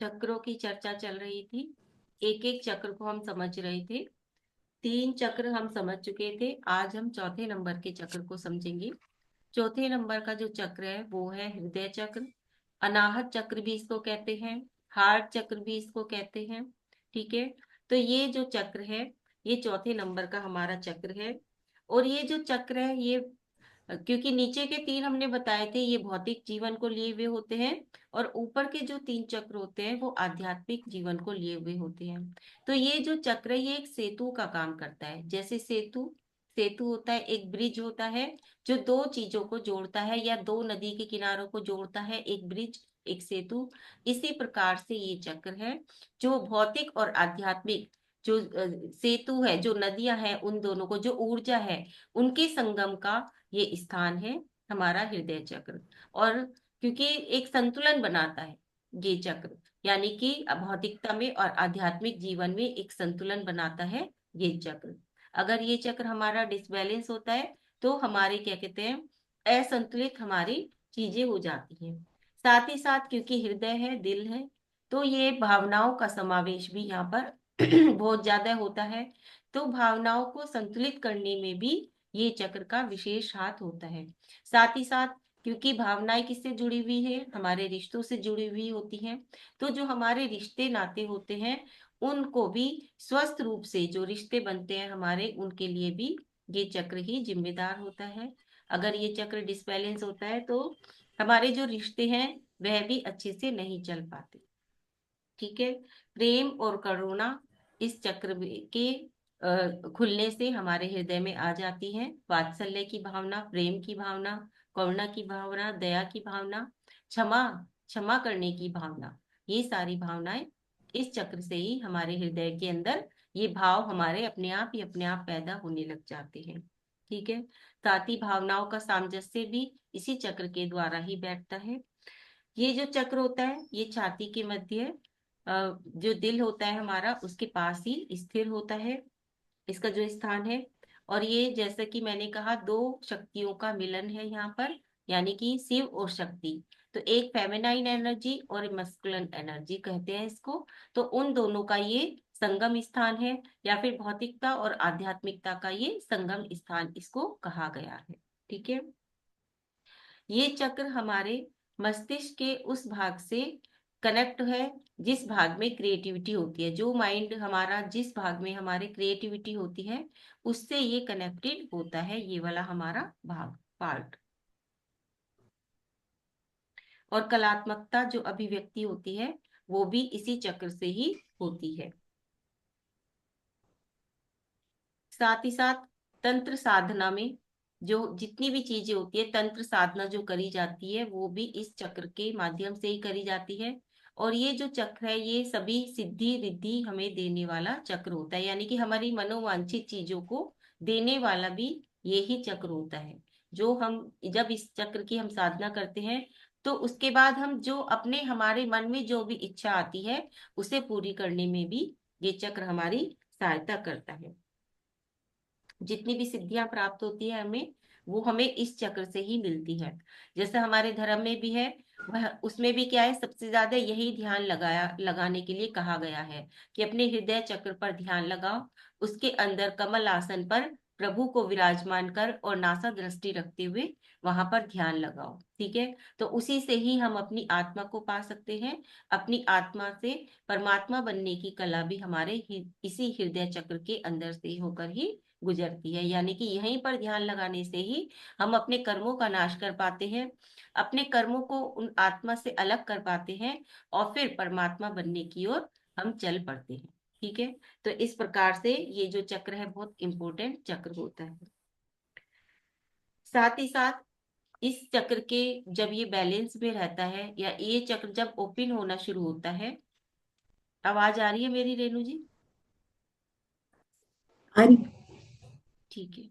चक्रों की चर्चा चल रही थी। एक एक चक्र को हम समझ रहे थे। 3 चक्र हम समझ चुके थे। आज हम चौथे नंबर के चक्र को समझेंगे। चौथे नंबर का जो चक्र है वो है हृदय चक्र। अनाहत चक्र भी इसको कहते हैं। हार्ट चक्र भी इसको कहते हैं। ठीक है। तो ये जो चक्र है, ये चौथे नंबर का हमारा चक्र है। और ये जो चक्र है ये, क्योंकि नीचे के 3 हमने बताए थे ये भौतिक जीवन को लिए हुए होते हैं, और ऊपर के जो 3 चक्र होते हैं वो आध्यात्मिक जीवन को लिए हुए होते हैं। तो ये जो चक्र है ये एक सेतु का काम करता है। जैसे सेतु सेतु होता है, एक ब्रिज होता है जो 2 चीजों को जोड़ता है, या 2 नदी के किनारों को जोड़ता है, एक ब्रिज, एक सेतु। इसी प्रकार से ये चक्र है जो भौतिक और आध्यात्मिक, जो सेतु है, जो नदियां हैं, उन दोनों को, जो ऊर्जा है, उनके संगम का ये स्थान है हमारा हृदय चक्र। और क्योंकि एक संतुलन बनाता है ये चक्र, यानी कि भौतिकता में और आध्यात्मिक जीवन में एक संतुलन बनाता है ये चक्र। अगर ये चक्र हमारा डिसबैलेंस होता है तो हमारे क्या कहते हैं, असंतुलित हमारी चीजें हो जाती हैं। साथ ही साथ क्योंकि हृदय है, दिल है, तो ये भावनाओं का समावेश भी यहाँ पर बहुत ज्यादा होता है। तो भावनाओं को संतुलित करने में भी ये चक्र का विशेष हाथ होता है। साथ ही साथ क्योंकि भावनाएं किससे जुड़ी हुई है, हमारे रिश्तों से जुड़ी हुई होती हैं। तो जो हमारे रिश्ते नाते होते हैं उनको भी स्वस्थ रूप से, जो रिश्ते बनते हैं हमारे, उनके लिए भी ये चक्र ही जिम्मेदार होता है। अगर ये चक्र डिसबैलेंस होता है तो हमारे जो रिश्ते हैं वह भी अच्छे से नहीं चल पाते। ठीक है। प्रेम और करुणा इस चक्र के खुलने से हमारे हृदय में आ जाती है। वात्सल्य की भावना, प्रेम की भावना, करुणा की भावना, दया की भावना, क्षमा क्षमा करने की भावना, ये सारी भावनाएं इस चक्र से ही हमारे हृदय के अंदर, ये भाव हमारे अपने आप पैदा होने लग जाते हैं। ठीक है। साथ ही भावनाओं का सामंजस्य भी इसी चक्र के द्वारा ही बैठता है। ये जो चक्र होता है ये छाती के मध्य, जो दिल होता है हमारा उसके पास ही स्थिर होता है, इसका जो स्थान है। और ये जैसा कि मैंने कहा, 2 शक्तियों का मिलन है यहाँ पर, यानी कि शिव और शक्ति। तो एक फेमिनाइन एनर्जी और मस्कुलिन एनर्जी कहते हैं इसको। तो उन दोनों का ये संगम स्थान है, या फिर भौतिकता और आध्यात्मिकता का ये संगम स्थान इसको कहा गया है। ठीक है। ये चक्र हमारे मस्तिष्क के उस भाग से कनेक्ट है जिस भाग में क्रिएटिविटी होती है। जो माइंड हमारा, जिस भाग में हमारे क्रिएटिविटी होती है, उससे ये कनेक्टेड होता है, ये वाला हमारा भाग, पार्ट। और कलात्मकता जो अभिव्यक्ति होती है वो भी इसी चक्र से ही होती है। साथ ही साथ तंत्र साधना में जो जितनी भी चीजें होती है, तंत्र साधना जो करी जाती है वो भी इस चक्र के माध्यम से ही करी जाती है। और ये जो चक्र है ये सभी सिद्धि रिद्धि हमें देने वाला चक्र होता है, यानी कि हमारी मनोवांछित चीजों को देने वाला भी ये ही चक्र होता है। जो हम, जब इस चक्र की हम साधना करते हैं तो उसके बाद हम जो अपने, हमारे मन में जो भी इच्छा आती है उसे पूरी करने में भी ये चक्र हमारी सहायता करता है। जितनी भी सिद्धियां प्राप्त होती है हमें, वो हमें इस चक्र से ही मिलती है। जैसे हमारे धर्म में भी है, वह उसमें भी क्या है, सबसे ज्यादा यही ध्यान लगाने के लिए कहा गया है कि अपने हृदय चक्र पर ध्यान लगाओ, उसके अंदर कमल आसन पर प्रभु को विराजमान कर और नासा दृष्टि रखते हुए वहां पर ध्यान लगाओ। ठीक है। तो उसी से ही हम अपनी आत्मा को पा सकते हैं। अपनी आत्मा से परमात्मा बनने की कला भी हमारे इसी हृदय चक्र के अंदर से होकर ही गुजरती है, यानी कि यहीं पर ध्यान लगाने से ही हम अपने कर्मों का नाश कर पाते हैं, अपने कर्मों को उन आत्मा से अलग कर पाते हैं, और फिर परमात्मा बनने की ओर हम चल पड़ते हैं। ठीक है। तो इस प्रकार से ये जो चक्र है बहुत इंपॉर्टेंट चक्र होता है। साथ ही साथ इस चक्र के, जब ये बैलेंस में रहता है या ये चक्र जब ओपन होना शुरू होता है, आवाज आ रही है मेरी रेणु जी? अरे, ठीक है।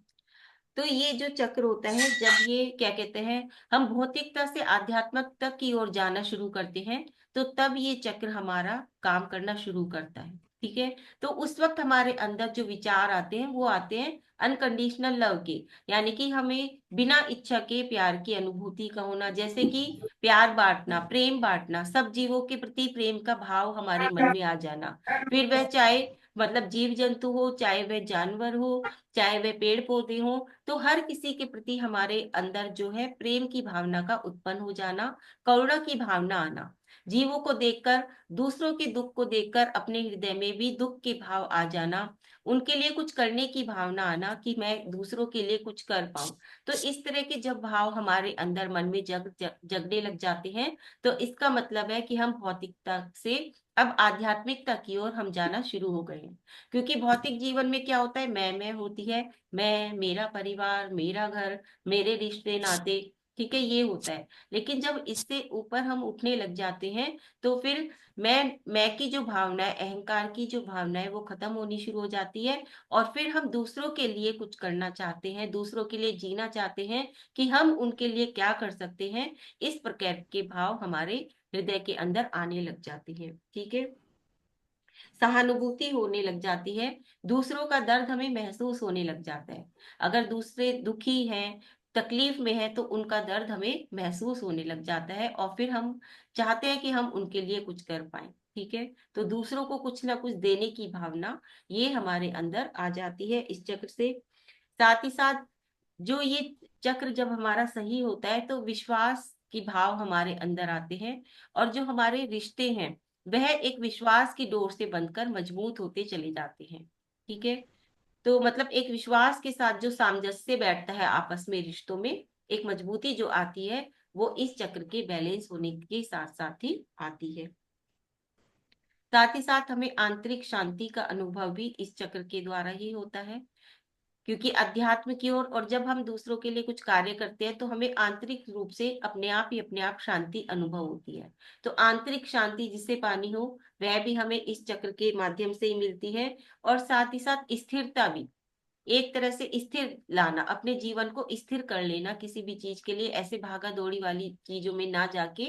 तो ये जो चक्र होता है, जब ये क्या कहते हैं, हम भौतिकता से आध्यात्मिकता की ओर जाना शुरू करते हैं, तो तब ये चक्र हमारा काम करना शुरू करता है। ठीक है। तो उस वक्त हमारे अंदर जो विचार आते हैं वो आते हैं अनकंडीशनल लव के, यानी कि हमें बिना इच्छा के प्यार की अनुभूति का होना, जैसे कि प्यार बांटना, प्रेम बांटना, सब जीवों के प्रति प्रेम का भाव हमारे मन में आ जाना। फिर वह चाहे मतलब जीव जंतु हो, चाहे वह जानवर हो, चाहे वह पेड़ पौधे हो, तो हर किसी के प्रति हमारे अंदर जो है प्रेम की भावना का उत्पन्न हो जाना, करुणा की भावना आना, जीवों को देखकर, दूसरों के दुख को देखकर अपने हृदय में भी दुख के भाव आ जाना, उनके लिए कुछ करने की भावना आना कि मैं दूसरों के लिए कुछ कर पाऊं। तो इस तरह के जब भाव हमारे अंदर मन में जगने लग जाते हैं, तो इसका मतलब है कि हम भौतिकता से अब आध्यात्मिकता की ओर हम जाना शुरू हो गए हैं। क्योंकि भौतिक जीवन में क्या होता है, मैं होती है, मैं, मेरा परिवार, मेरा घर, मेरे रिश्ते नाते, ठीक है, ये होता है। लेकिन जब इससे ऊपर हम उठने लग जाते हैं, तो फिर मैं की जो भावना है, अहंकार की जो भावना है, वो खत्म होनी शुरू हो जाती है। और फिर हम दूसरों के लिए कुछ करना चाहते हैं, दूसरों के लिए जीना चाहते हैं कि हम उनके लिए क्या कर सकते हैं, इस प्रकार के भाव हमारे हृदय के अंदर आने लग जाती है। ठीक है। सहानुभूति होने लग जाती है, दूसरों का दर्द हमें महसूस होने लग जाता है। अगर दूसरे दुखी हैं, तकलीफ में है, तो उनका दर्द हमें महसूस होने लग जाता है, और फिर हम चाहते हैं कि हम उनके लिए कुछ कर पाए। ठीक है। तो दूसरों को कुछ ना कुछ देने की भावना ये हमारे अंदर आ जाती है इस चक्र से। साथ ही साथ जो ये चक्र जब हमारा सही होता है, तो विश्वास की भाव हमारे अंदर आते हैं, और जो हमारे रिश्ते हैं वह एक विश्वास की डोर से बंधकर मजबूत होते चले जाते हैं। ठीक है। तो मतलब एक विश्वास के साथ जो सामंजस्य बैठता है आपस में, रिश्तों में एक मजबूती जो आती है, वो इस चक्र के बैलेंस होने के साथ साथ ही आती है। साथ ही साथ हमें आंतरिक शांति का अनुभव भी इस चक्र के द्वारा ही होता है। क्योंकि अध्यात्म की ओर और जब हम दूसरों के लिए कुछ कार्य करते हैं, तो हमें आंतरिक रूप से अपने आप ही अपने आप शांति अनुभव होती है। तो आंतरिक शांति जिसे पानी हो, वह भी हमें इस चक्र के माध्यम से ही मिलती है। और साथ ही साथ स्थिरता भी, एक तरह से स्थिर लाना, अपने जीवन को स्थिर कर लेना, किसी भी चीज के लिए ऐसे भागा दौड़ी वाली चीजों में ना जाके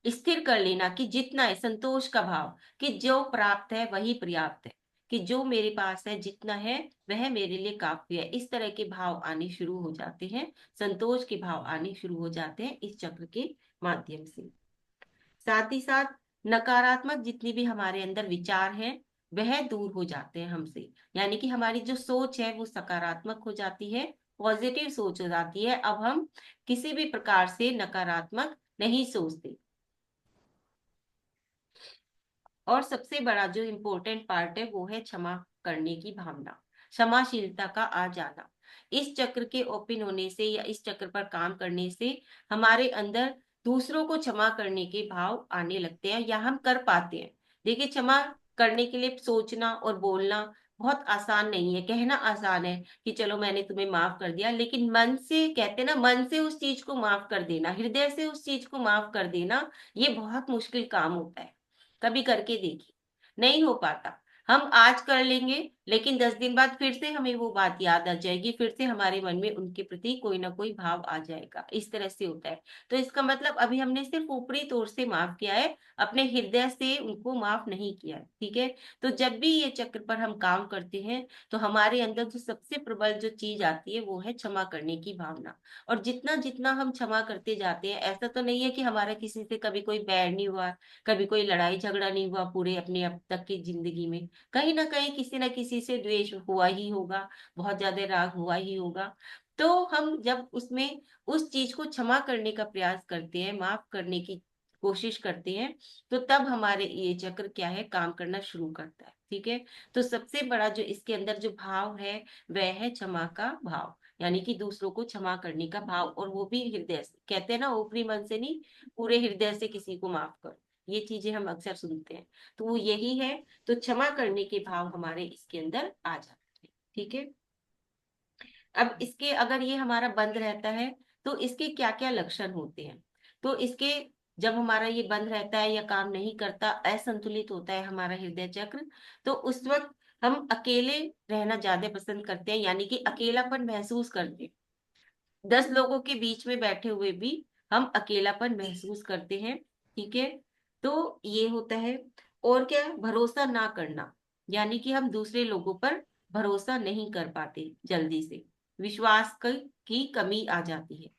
स्थिर कर लेना कि जितना है, संतोष का भाव कि जो प्राप्त है वही पर्याप्त है, कि जो मेरे पास है, जितना है वह मेरे लिए काफी है, इस तरह के भाव आने शुरू हो जाते हैं, संतोष के भाव आने शुरू हो जाते हैं इस चक्र के माध्यम से। साथ ही साथ नकारात्मक जितनी भी हमारे अंदर विचार हैं, वह दूर हो जाते हैं हमसे, यानी कि हमारी जो सोच है वो सकारात्मक हो जाती है, पॉजिटिव सोच हो जाती है। अब हम किसी भी प्रकार से नकारात्मक नहीं सोचते। और सबसे बड़ा जो इम्पोर्टेंट पार्ट है वो है क्षमा करने की भावना, क्षमाशीलता का आ जाना। इस चक्र के ओपन होने से या इस चक्र पर काम करने से हमारे अंदर दूसरों को क्षमा करने के भाव आने लगते हैं, या हम कर पाते हैं। देखिए, क्षमा करने के लिए सोचना और बोलना बहुत आसान नहीं है। कहना आसान है कि चलो मैंने तुम्हें माफ कर दिया, लेकिन मन से, कहते हैं ना, मन से उस चीज को माफ कर देना, हृदय से उस चीज को माफ कर देना, ये बहुत मुश्किल काम होता है। कभी करके देखिए, नहीं हो पाता। हम आज कर लेंगे, लेकिन 10 दिन बाद फिर से हमें वो बात याद आ जाएगी, फिर से हमारे मन में उनके प्रति कोई ना कोई भाव आ जाएगा, इस तरह से होता है। तो इसका मतलब अभी हमने सिर्फ ऊपरी तौर से माफ किया है, अपने हृदय से उनको माफ नहीं किया है। ठीक है। तो जब भी ये चक्र पर हम काम करते हैं, तो हमारे अंदर जो सबसे प्रबल जो चीज आती है वो है क्षमा करने की भावना। और जितना जितना हम क्षमा करते जाते हैं, ऐसा तो नहीं है कि हमारा किसी से कभी कोई बैर नहीं हुआ, कभी कोई लड़ाई झगड़ा नहीं हुआ पूरे अपने अब तक की जिंदगी में, कहीं ना कहीं किसी ना किसी से द्वेष हुआ ही होगा, बहुत ज्यादा राग हुआ ही होगा। तो हम जब उसमें उस चीज को क्षमा करने का प्रयास करते हैं, माफ करने की कोशिश करते हैं, तो तब हमारे ये चक्र क्या है, काम करना शुरू करता है। ठीक है। तो सबसे बड़ा जो इसके अंदर जो भाव है, वह है क्षमा का भाव, यानी कि दूसरों को क्षमा करने का भाव, और वो भी हृदय से, कहते हैं ना, ऊपरी मन से नहीं, पूरे हृदय से किसी को माफ करो। ये चीजें हम अक्सर सुनते हैं, तो वो यही है। तो क्षमा करने के भाव हमारे इसके अंदर आ जाते हैं। ठीक है। अब इसके अगर ये हमारा बंद रहता है, तो इसके क्या क्या लक्षण होते हैं। तो इसके, जब हमारा ये बंद रहता है या काम नहीं करता, असंतुलित होता है हमारा हृदय चक्र, तो उस वक्त हम अकेले रहना ज्यादा पसंद करते हैं, यानी कि अकेलापन महसूस करते हैं। 10 लोगों के बीच में बैठे हुए भी हम अकेलापन महसूस करते हैं। ठीक है। तो ये होता है। और क्या, भरोसा ना करना, यानी कि हम दूसरे लोगों पर भरोसा नहीं कर पाते जल्दी से, विश्वास की कमी आ जाती है।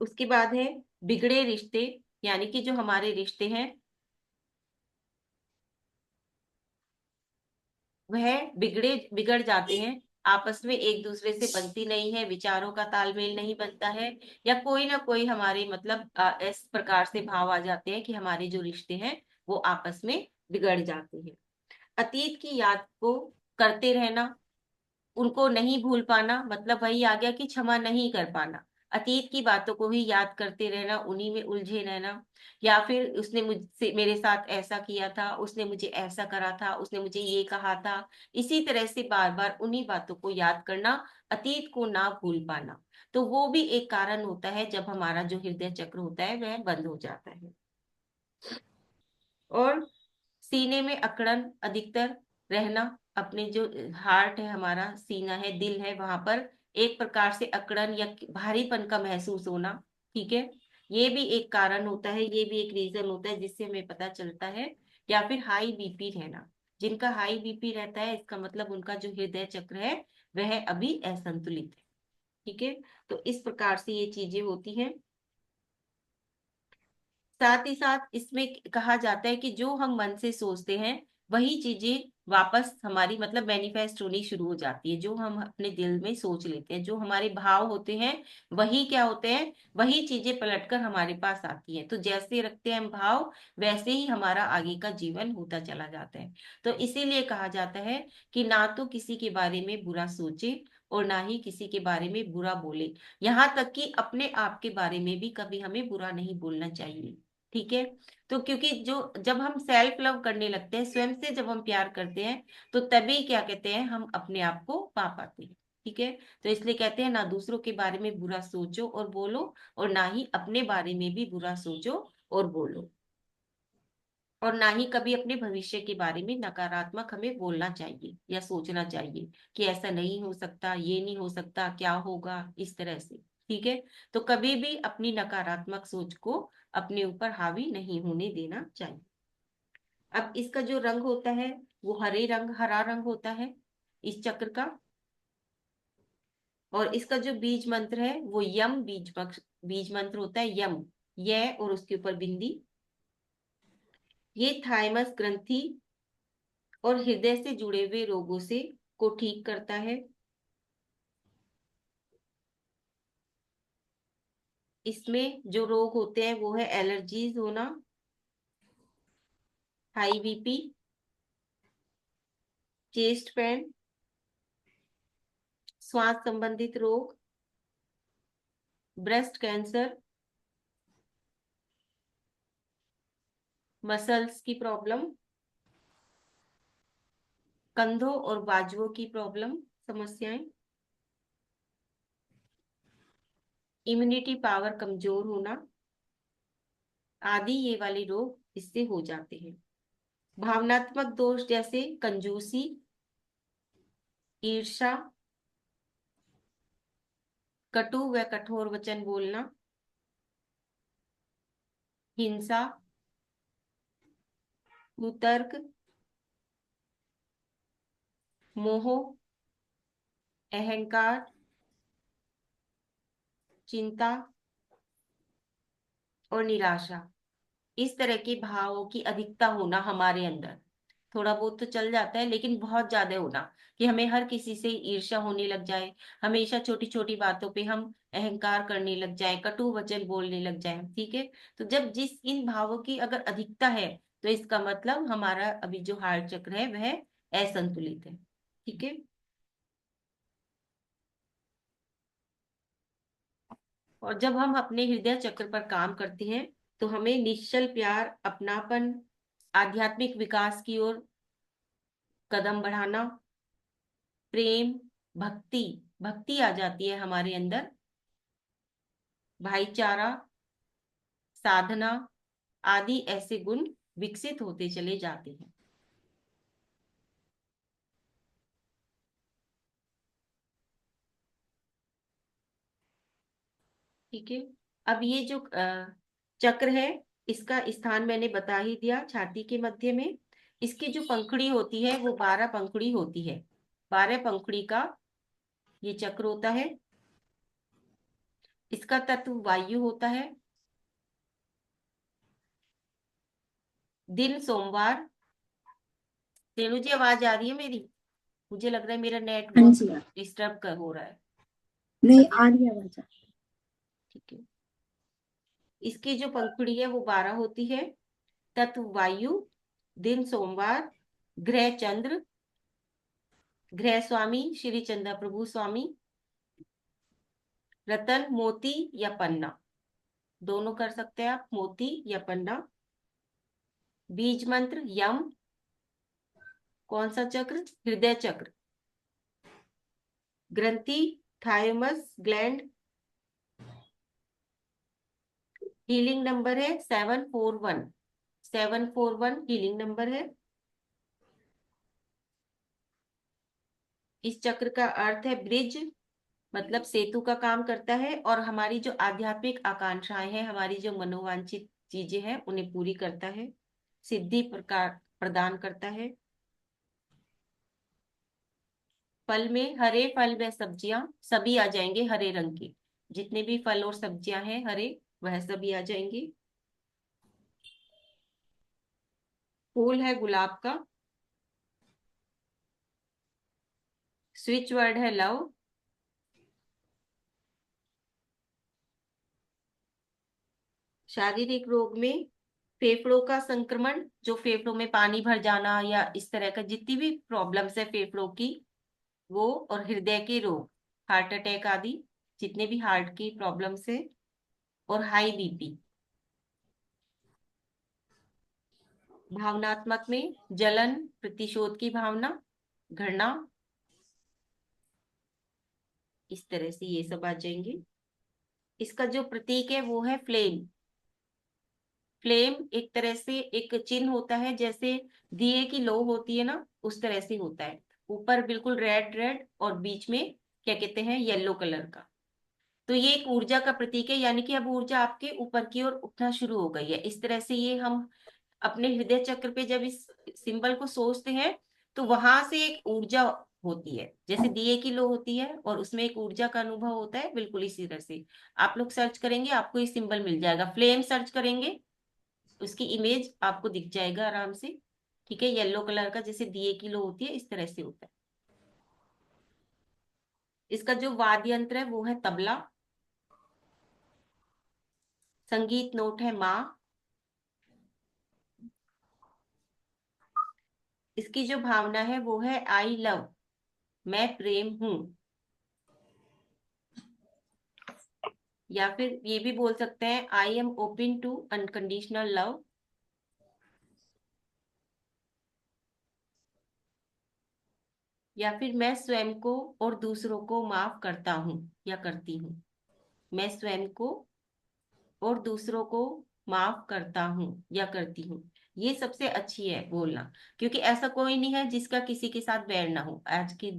उसके बाद है बिगड़े रिश्ते, यानी कि जो हमारे रिश्ते हैं वह बिगड़ जाते हैं, आपस में एक दूसरे से बनती नहीं है, विचारों का तालमेल नहीं बनता है, या कोई ना कोई हमारे मतलब इस प्रकार से भाव आ जाते हैं कि हमारे जो रिश्ते हैं वो आपस में बिगड़ जाते हैं। अतीत की याद को करते रहना, उनको नहीं भूल पाना, मतलब वही आ गया कि क्षमा नहीं कर पाना। अतीत की बातों को ही याद करते रहना, उन्हीं में उलझे रहना, या फिर उसने मुझसे मेरे साथ ऐसा किया था, उसने मुझे ऐसा करा था, उसने मुझे ये कहा था, इसी तरह से बार बार उन्हीं बातों को याद करना, अतीत को ना भूल पाना। तो वो भी एक कारण होता है जब हमारा जो हृदय चक्र होता है वह बंद हो जाता है। और सीने में अकड़न अधिकतर रहना, अपने जो हार्ट है, हमारा सीना है, दिल है, वहां पर एक प्रकार से अकड़न या भारीपन का महसूस होना। ठीक है, ये भी एक कारण होता है, ये भी एक रीजन होता है जिससे हमें पता चलता है। या फिर हाई बीपी रहना, जिनका हाई बीपी रहता है इसका मतलब उनका जो हृदय चक्र है वह अभी असंतुलित है। ठीक है, तो इस प्रकार से ये चीजें होती हैं। साथ ही साथ इसमें कहा जाता है कि जो हम मन से सोचते हैं वही चीजें वापस हमारी मतलब मैनिफेस्ट होनी शुरू हो जाती है। जो हम अपने दिल में सोच लेते हैं, जो हमारे भाव होते हैं, वही क्या होते हैं, वही चीजें पलटकर हमारे पास आती हैं। तो जैसे रखते हैं हम भाव, वैसे ही हमारा आगे का जीवन होता चला जाता है। तो इसीलिए कहा जाता है कि ना तो किसी के बारे में बुरा सोचे और ना ही किसी के बारे में बुरा बोले। यहाँ तक कि अपने आप के बारे में भी कभी हमें बुरा नहीं बोलना चाहिए। ठीक है, तो क्योंकि जो जब हम सेल्फ लव करने लगते हैं, स्वयं से जब हम प्यार करते हैं, तो तभी क्या कहते हैं, हम अपने आप को पा पाते हैं। ठीक है, तो इसलिए कहते हैं ना दूसरों के बारे में बुरा सोचो और बोलो, और ना ही अपने बारे में भी बुरा सोचो और बोलो, और ना ही कभी अपने भविष्य के बारे में नकारात्मक हमें बोलना चाहिए या सोचना चाहिए कि ऐसा नहीं हो सकता, ये नहीं हो सकता, क्या होगा, इस तरह से। ठीक है, तो कभी भी अपनी नकारात्मक सोच को अपने ऊपर हावी नहीं होने देना चाहिए। अब इसका जो रंग होता है वो हरा रंग होता है इस चक्र का। और इसका जो बीज मंत्र है वो यम बीज मंत्र होता है, यम, यह और उसके ऊपर बिंदी। ये थाइमस ग्रंथि और हृदय से जुड़े हुए रोगों से को ठीक करता है। इसमें जो रोग होते हैं वो है एलर्जीज होना, हाई बीपी, चेस्ट पेन, श्वास संबंधित रोग, ब्रेस्ट कैंसर, मसल्स की प्रॉब्लम, कंधों और बाजुओं की प्रॉब्लम, समस्याएं, इम्यूनिटी पावर कमजोर होना आदि, ये वाले रोग इससे हो जाते हैं। भावनात्मक दोष जैसे कंजूसी, ईर्ष्या, कटु व कठोर वचन बोलना, हिंसा, कुतर्क, मोह, अहंकार, चिंता और निराशा, इस तरह के भावों की अधिकता होना हमारे अंदर। थोड़ा बहुत तो चल जाता है, लेकिन बहुत ज्यादा होना कि हमें हर किसी से ईर्ष्या होने लग जाए, हमेशा छोटी छोटी बातों पे हम अहंकार करने लग जाए, कटु वचन बोलने लग जाए। ठीक है, तो जब जिस इन भावों की अगर अधिकता है तो इसका मतलब हमारा अभी जो हार्ट चक्र है वह असंतुलित है। ठीक है, और जब हम अपने हृदय चक्र पर काम करते हैं तो हमें निश्चल प्यार, अपनापन, आध्यात्मिक विकास की ओर कदम बढ़ाना, प्रेम, भक्ति भक्ति आ जाती है हमारे अंदर, भाईचारा, साधना आदि ऐसे गुण विकसित होते चले जाते हैं। ठीक है, अब ये जो चक्र है इसका स्थान मैंने बता ही दिया, छाती के मध्य में। इसकी जो पंखुड़ी होती है वो 12 पंखुड़ी होती है। 12 पंखुड़ी का ये चक्र होता है। इसका तत्व वायु होता है। दिन सोमवार। रेणु जी आवाज आ रही है मेरी? मुझे लग रहा है मेरा नेट हाँ बहुत जी हाँ। डिस्टर्ब कर हो रहा है। नहीं, सभी आ रही है आवाज। ठीक है। इसकी जो पंखुड़ी है वो 12 होती है। तत्व वायु। दिन सोमवार। ग्रह चंद्र। गृह स्वामी श्री चंद्र प्रभु स्वामी। रतन मोती या पन्ना, दोनों कर सकते हैं आप, मोती या पन्ना। बीज मंत्र यम। कौन सा चक्र? हृदय चक्र। ग्रंथि थायमस ग्लैंड। हीलिंग नंबर है 741। 741 हीलिंग नंबर है। इस चक्र का अर्थ है ब्रिज, मतलब सेतु का काम करता है, और हमारी जो आध्यात्मिक आकांक्षाएं हैं, हमारी जो मनोवांछित चीजें हैं उन्हें पूरी करता है, सिद्धि प्रकार प्रदान करता है। फल में हरे फल व सब्जियां सभी आ जाएंगे, हरे रंग के जितने भी फल और सब्जियां हैं हरे, वह सभी आ जाएंगे। फूल है गुलाब का। स्विच वर्ड है लव। शारीरिक रोग में फेफड़ों का संक्रमण, जो फेफड़ों में पानी भर जाना या इस तरह का जितनी भी प्रॉब्लम्स है फेफड़ों की, वो, और हृदय के रोग, हार्ट अटैक आदि, जितने भी हार्ट की प्रॉब्लम्स है, और हाई बीपी। भावनात्मक में जलन, प्रतिशोध की भावना, घृणा, इस तरह से ये सब आ जाएंगे। इसका जो प्रतीक है वो है फ्लेम। फ्लेम एक तरह से एक चिन्ह होता है, जैसे दिए की लो होती है ना, उस तरह से होता है। ऊपर बिल्कुल रेड रेड और बीच में क्या कहते हैं, येलो कलर का। तो ये एक ऊर्जा का प्रतीक है, यानी कि अब ऊर्जा आपके ऊपर की ओर उठना शुरू हो गई है। इस तरह से ये हम अपने हृदय चक्र पे जब इस सिंबल को सोचते हैं, तो वहां से एक ऊर्जा होती है, जैसे दिए की लो होती है और उसमें एक ऊर्जा का अनुभव होता है, बिल्कुल इसी तरह से। आप लोग सर्च करेंगे आपको ये सिंबल मिल जाएगा, फ्लेम सर्च करेंगे उसकी इमेज आपको दिख जाएगा आराम से। ठीक है, येलो कलर का, जैसे दिए की लो होती है इस तरह से होता है। इसका जो वाद्य यंत्र है वो है तबला। संगीत नोट है माँ। इसकी जो भावना है वो है आई लव, मैं प्रेम हूं। या फिर ये भी बोल सकते हैं I am open to unconditional love. या फिर मैं स्वयं को और दूसरों को माफ करता हूँ या करती हूँ। मैं स्वयं को और दूसरों को माफ करता हूँ या करती हूँ। ये सबसे अच्छी है बोलना, क्योंकि ऐसा कोई नहीं है जिसका किसी के साथ बैर ना हो, आज के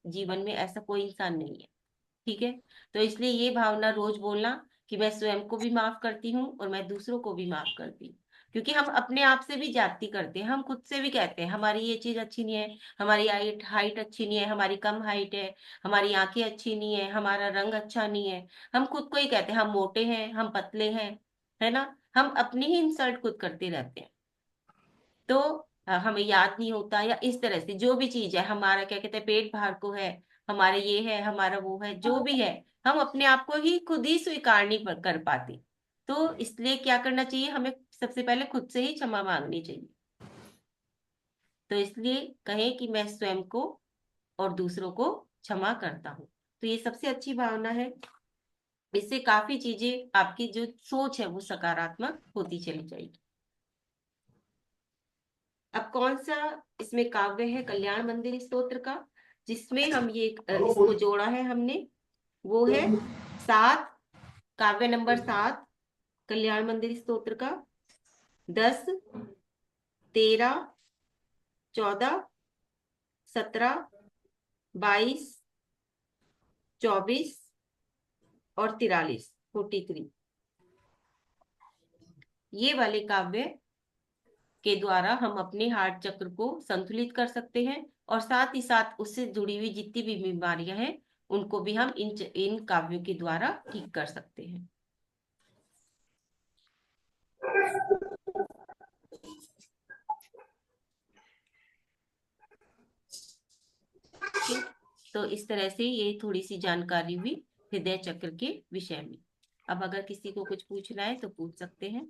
जीवन में ऐसा कोई इंसान नहीं है। ठीक है, तो इसलिए ये भावना रोज बोलना कि मैं स्वयं को भी माफ करती हूँ और मैं दूसरों को भी माफ करती हूँ। क्योंकि हम अपने आप से भी जाति करते हैं, हम खुद से भी कहते हैं हमारी ये चीज अच्छी नहीं है, हमारी हाइट हाइट अच्छी नहीं है, हमारी कम हाइट है, हमारी आंखें अच्छी नहीं है, हमारा रंग अच्छा नहीं है। हम खुद को ही कहते हैं हम मोटे हैं, हम पतले हैं, है ना। हम अपनी ही इंसल्ट खुद करते रहते हैं। तो हमें याद नहीं होता, या इस तरह से जो भी चीज है, हमारा क्या कहते हैं पेट बाहर को है, हमारे ये है, हमारा वो है, जो भी है, हम अपने आप को ही खुद ही स्वीकार नहीं कर पाते। तो इसलिए क्या करना चाहिए, हमें सबसे पहले खुद से ही क्षमा मांगनी चाहिए। तो इसलिए कहें कि मैं स्वयं को और दूसरों को क्षमा करता हूँ। तो ये सबसे अच्छी भावना है। इससे काफी चीजें, आपकी जो सोच है वो सकारात्मक होती चली जाएगी। अब कौन सा इसमें काव्य है कल्याण मंदिर स्तोत्र का, जिसमें हम ये इसको जोड़ा है हमने, वो है 7, काव्य नंबर 7 कल्याण मंदिर स्तोत्र का। 10, 13, 14, 17, 22, 24 और 43, 43। ये वाले काव्य के द्वारा हम अपने हार्ट चक्र को संतुलित कर सकते हैं, और साथ ही साथ उससे जुड़ी हुई जितनी भी बीमारियां हैं उनको भी हम इन काव्यों के द्वारा ठीक कर सकते हैं। ठीक है, तो इस तरह से ये थोड़ी सी जानकारी हुई हृदय चक्र के विषय में। अब अगर किसी को कुछ पूछना है तो पूछ सकते हैं।